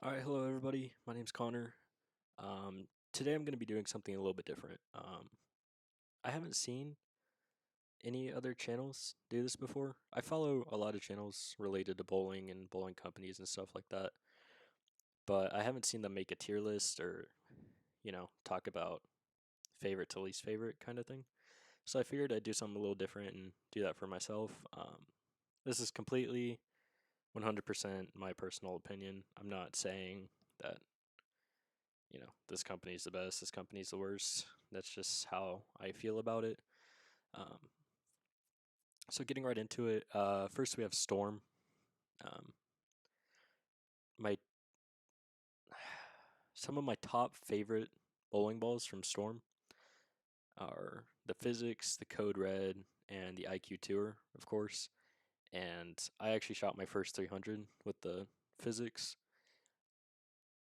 Alright, hello everybody. My name's Connor. Today I'm going to be doing something a little bit different. I haven't seen any other channels do this before. I follow a lot of channels related to bowling and bowling companies and stuff like that, but I haven't seen them make a tier list or, talk about favorite to least favorite kind of thing. So I figured I'd do something a little different and do that for myself. This is completely 100% my personal opinion. I'm not saying that this company's the best, this company's the worst. That's just how I feel about it. Um, so getting right into it, first we have Storm. Um, my Some of my top favorite bowling balls from Storm are the Physics, the Code Red, and the IQ Tour, of course. And I actually shot my first 300 with the Physics,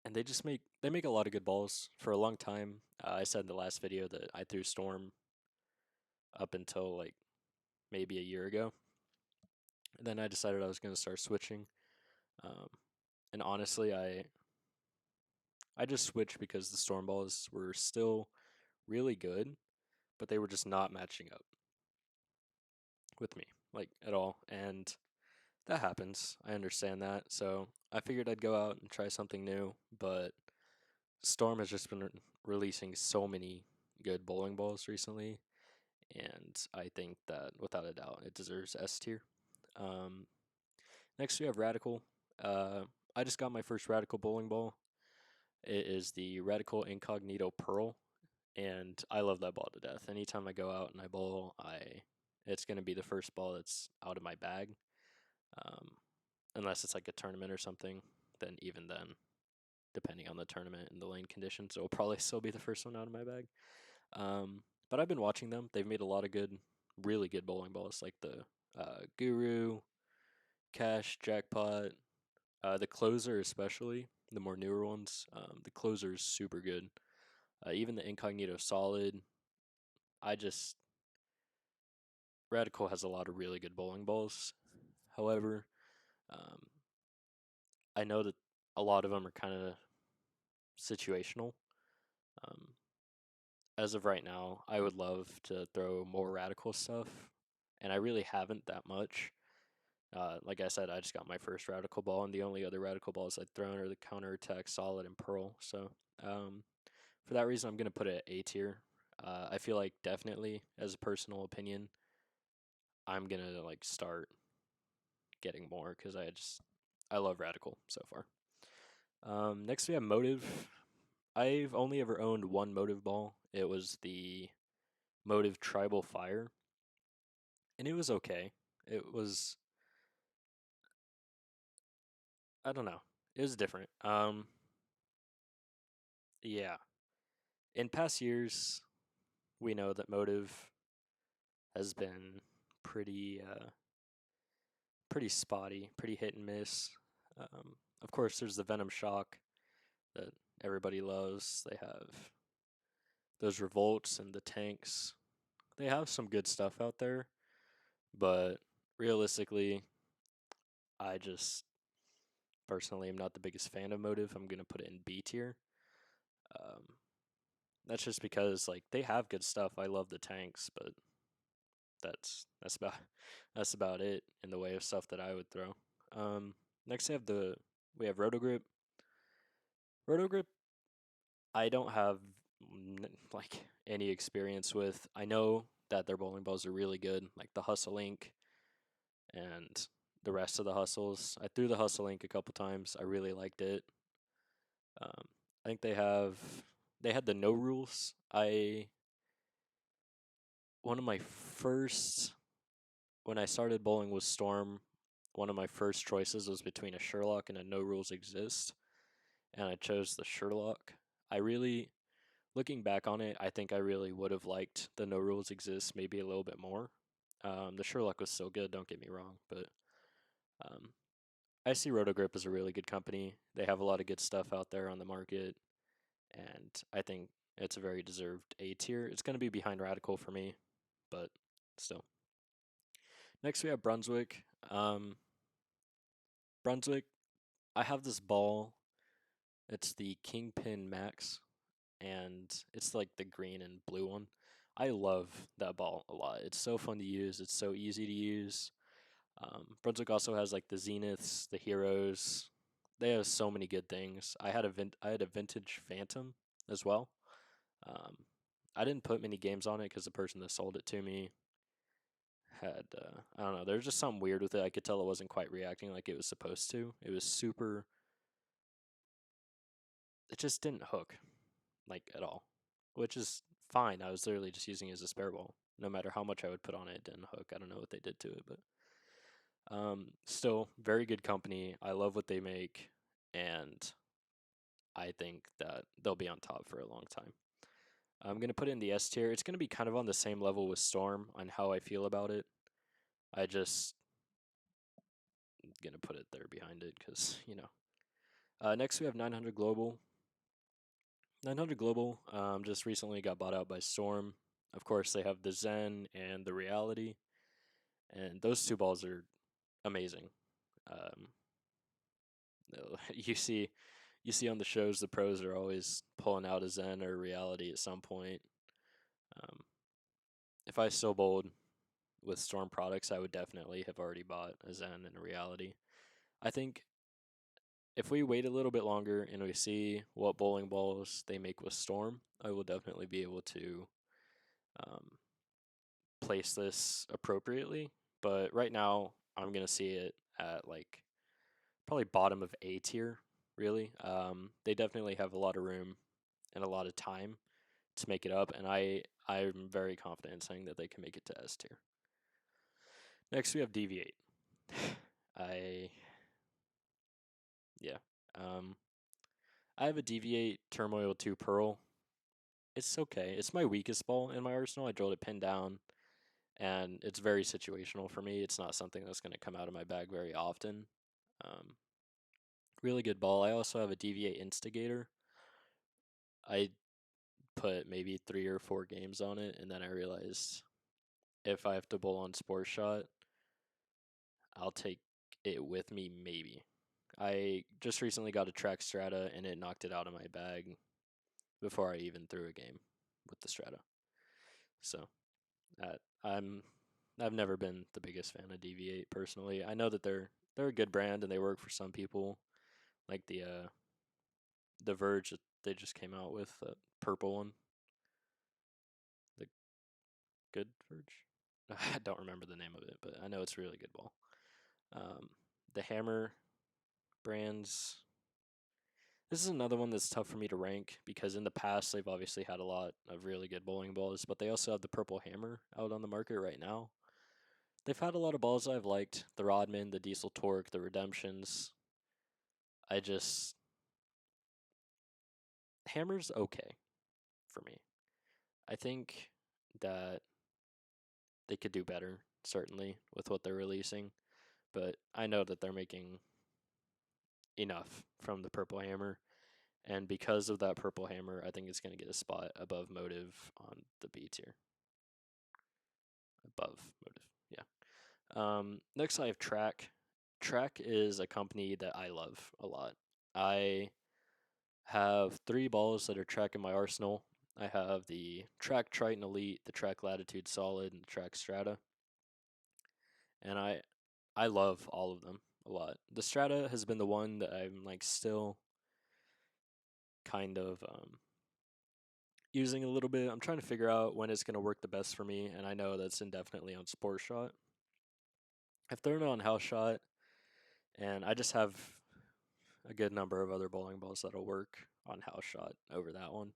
and they make a lot of good balls. For a long time, I said in the last video that I threw Storm up until like maybe a year ago. And then I decided I was going to start switching. Um, and honestly, I just switched because the storm balls were still really good, but they were just not matching up with me, like at all. And that happens. I understand that. So I figured I'd go out and try something new. But Storm has just been releasing so many good bowling balls recently, and I think that without a doubt it deserves S tier. Um, Next we have Radical. Uh, I just got my first Radical bowling ball. It is the Radical Incognito Pearl, and I love that ball to death. Anytime I go out and I bowl, it's gonna be the first ball that's out of my bag. Um, Unless it's like a tournament or something, then even then, depending on the tournament and the lane conditions, it will probably still be the first one out of my bag. But I've been watching them. They've made a lot of really good bowling balls, like the Guru, Cash, Jackpot, the closer especially, the more newer ones. The closer is super good. Even the Incognito Solid. I just Radical has a lot of really good bowling balls. However, um, I know that a lot of them are kind of situational. Um, as of right now, I would love to throw more Radical stuff, and I really haven't that much. Like I said, I just got my first Radical ball, and the only other Radical balls I've thrown are the Counterattack Solid and Pearl. So, for that reason, I'm gonna put it at A tier. I feel like definitely, as a personal opinion, I'm gonna like start getting more because I love Radical so far. Next we have Motiv. I've only ever owned one Motiv ball. It was the Motiv Tribal Fire, and it was okay. It was, I don't know, it was different. Yeah. In past years, we know that Motiv has been pretty spotty, pretty hit and miss. Of course, there's the Venom Shock that everybody loves. They have those revolts and the tanks. They have some good stuff out there, but realistically, I just personally am not the biggest fan of Motive. I'm gonna put it in B tier. Um, that's just because like they have good stuff. I love the tanks, but that's about that's about it in the way of stuff that I would throw. Um, Next we have Roto Grip. Roto Grip I don't have like any experience with. I know that their bowling balls are really good, like the Hustle Link and the rest of the hustles. I threw the Hustle Link a couple times. I really liked it. Um, I think they had the no rules. I one of my first When I started bowling with Storm, one of my first choices was between a Sherlock and a no rules exist, and I chose the Sherlock. I really Looking back on it, I think I really would have liked the no rules exist maybe a little bit more. The Sherlock was still good, don't get me wrong, but um, I see Rotogrip as a really good company. They have a lot of good stuff out there on the market, and I think it's a very deserved A tier. It's going to be behind Radical for me, but still. Next, we have Brunswick. Brunswick, I have this ball. It's the Kingpin Max, and it's like the green and blue one. I love that ball a lot. It's so fun to use. It's so easy to use. Brunswick also has like the Zeniths, the Heroes. They have so many good things. I had a vintage Phantom as well. Um, I didn't put many games on it because the person that sold it to me had I don't know. There was just something weird with it. I could tell it wasn't quite reacting like it was supposed to. It was super. It just didn't hook like at all, which is fine. I was literally just using it as a spare ball. No matter how much I would put on it, it didn't hook. I don't know what they did to it, but still very good company. I love what they make, and I think that they'll be on top for a long time. I'm gonna put it in the S tier. It's gonna be kind of on the same level with Storm on how I feel about it. I just gonna put it there behind it because Next we have 900 Global. 900 Global just recently got bought out by Storm. Of course, they have the Zen and the Reality, and those two balls are amazing. Um, you see, you see on the shows the pros are always pulling out a Zen or a Reality at some point. Um, if I still bowled with Storm products, I would definitely have already bought a Zen and a Reality. I think if we wait a little bit longer and we see what bowling balls they make with Storm, I will definitely be able to um, place this appropriately. But right now, I'm gonna see it at like probably bottom of A tier. Really, they definitely have a lot of room and a lot of time to make it up, and I'm very confident in saying that they can make it to S tier. Next, we have Deviate. I yeah, um, I have a Deviate Turmoil 2 Pearl. It's okay. It's my weakest ball in my arsenal. I drilled it pinned down, and it's very situational for me. It's not something that's going to come out of my bag very often. Um, really good ball. I also have a Deviate Instigator. I put maybe 3 or 4 games on it, and then I realized if I have to bowl on Sports Shot, I'll take it with me maybe. I just recently got a track strata, and it knocked it out of my bag before I even threw a game with the strata. So I'm I've never been the biggest fan of Deviate personally. I know that they're a good brand and they work for some people, like the Verge that they just came out with, the purple one, the Good Verge. I don't remember the name of it, but I know it's a really good ball. Um, the Hammer brands. This is another one that's tough for me to rank because in the past they've obviously had a lot of really good bowling balls, but they also have the Purple Hammer out on the market right now. They've had a lot of balls I've liked. The Rodman, the Diesel Torque, the Redemptions. I just Hammer's okay for me. I think that they could do better, certainly, with what they're releasing. But I know that they're making enough from the Purple Hammer. And because of that Purple Hammer, I think it's going to get a spot above Motiv on the B tier. Above Motiv, yeah. Next, I have Track. Track is a company that I love a lot. I have 3 balls that are Track in my arsenal. I have the Track Triton Elite, the Track Latitude Solid, and the Track Strata. And I love all of them a lot. The Strata has been the one that I'm like still kind of using a little bit. I'm trying to figure out when it's going to work the best for me, and I know that's indefinitely on Sport Shot. I've thrown it on House Shot, and I just have a good number of other bowling balls that'll work on House Shot over that one.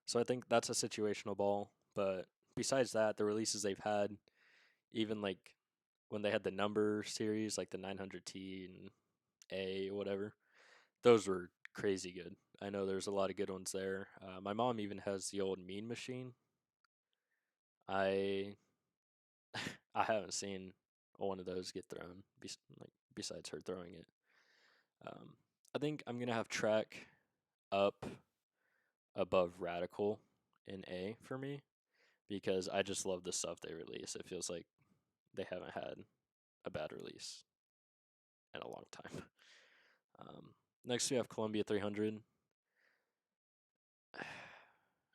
So I think that's a situational ball. But besides that, the releases they've had, even like when they had the number series, like the 900T and A, whatever, those were crazy good. I know there's a lot of good ones there. My mom even has the old Mean Machine. I I haven't seen one of those get thrown, besides her throwing it. I think I'm gonna have Track up above Radical in A for me because I just love the stuff they release. It feels like they haven't had a bad release in a long time. Next we have Columbia 300.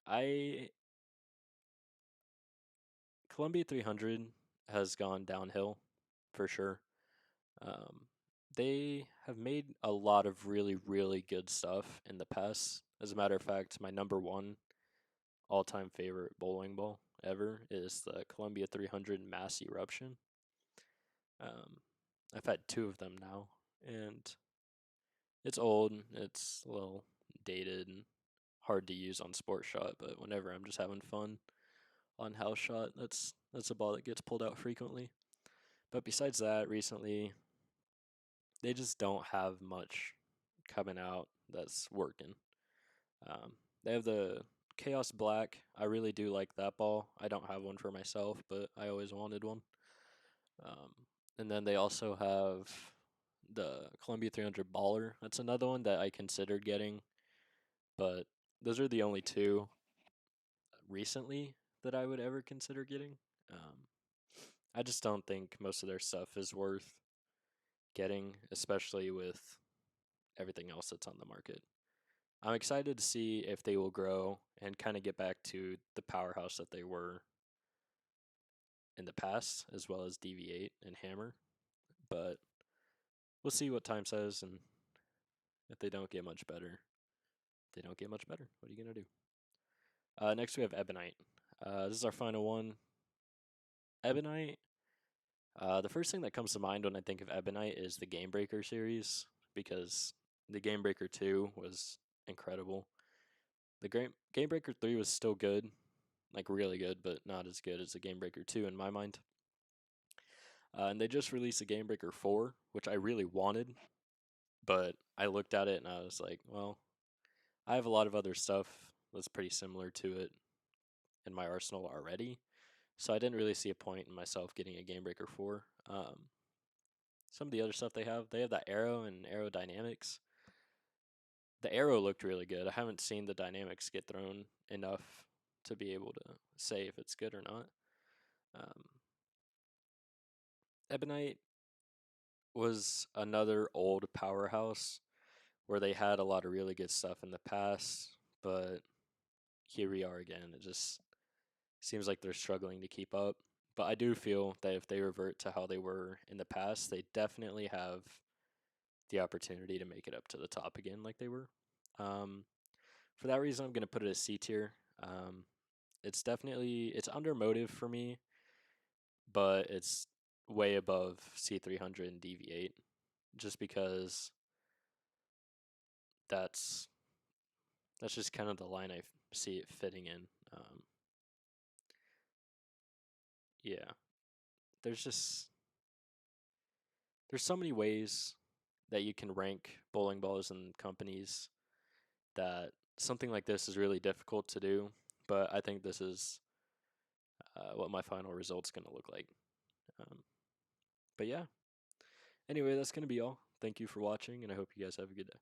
I Columbia 300 has gone downhill for sure. Um, they have made a lot of really, really good stuff in the past. As a matter of fact, my number one all-time favorite bowling ball ever is the Columbia 300 Mass Eruption. Um, I've had two of them now, and it's old. It's a little dated and hard to use on Sports Shot, but whenever I'm just having fun on House Shot, that's a ball that gets pulled out frequently. But besides that, recently they just don't have much coming out that's working. Um, they have the Chaos Black. I really do like that ball. I don't have one for myself, but I always wanted one. Um, and then they also have the Columbia 300 Baller. That's another one that I considered getting, but those are the only two recently that I would ever consider getting. Um, I just don't think most of their stuff is worth getting, especially with everything else that's on the market. I'm excited to see if they will grow and kind of get back to the powerhouse that they were in the past, as well as Deviate and Hammer. But we'll see what time says, and if they don't get much better, they don't get much better. What are you gonna do? Next we have Ebonite. This is our final one. Ebonite. The first thing that comes to mind when I think of Ebonite is the Game Breaker series, because the Game Breaker 2 was incredible. The Game Breaker 3 was still good, like really good, but not as good as the Game Breaker 2 in my mind. And they just released the Game Breaker 4, which I really wanted, but I looked at it and I was like, well, I have a lot of other stuff that's pretty similar to it in my arsenal already, so I didn't really see a point in myself getting a Game Breaker 4. Some of the other stuff they have that arrow and aerodynamics. The arrow looked really good. I haven't seen the dynamics get thrown enough to be able to say if it's good or not. Um, Ebonite was another old powerhouse where they had a lot of really good stuff in the past, but here we are again. It just seems like they're struggling to keep up. But I do feel that if they revert to how they were in the past, they definitely have the opportunity to make it up to the top again like they were. Um, for that reason, I'm going to put it as C tier. Um, it's under Motiv for me, but it's way above C300 and DV8 just because that's that's just kind of the line I see it fitting in. Yeah, there's just there's so many ways that you can rank bowling balls and companies that something like this is really difficult to do. But I think this is what my final result's going to look like. Um, but yeah, anyway, that's going to be all. Thank you for watching, and I hope you guys have a good day.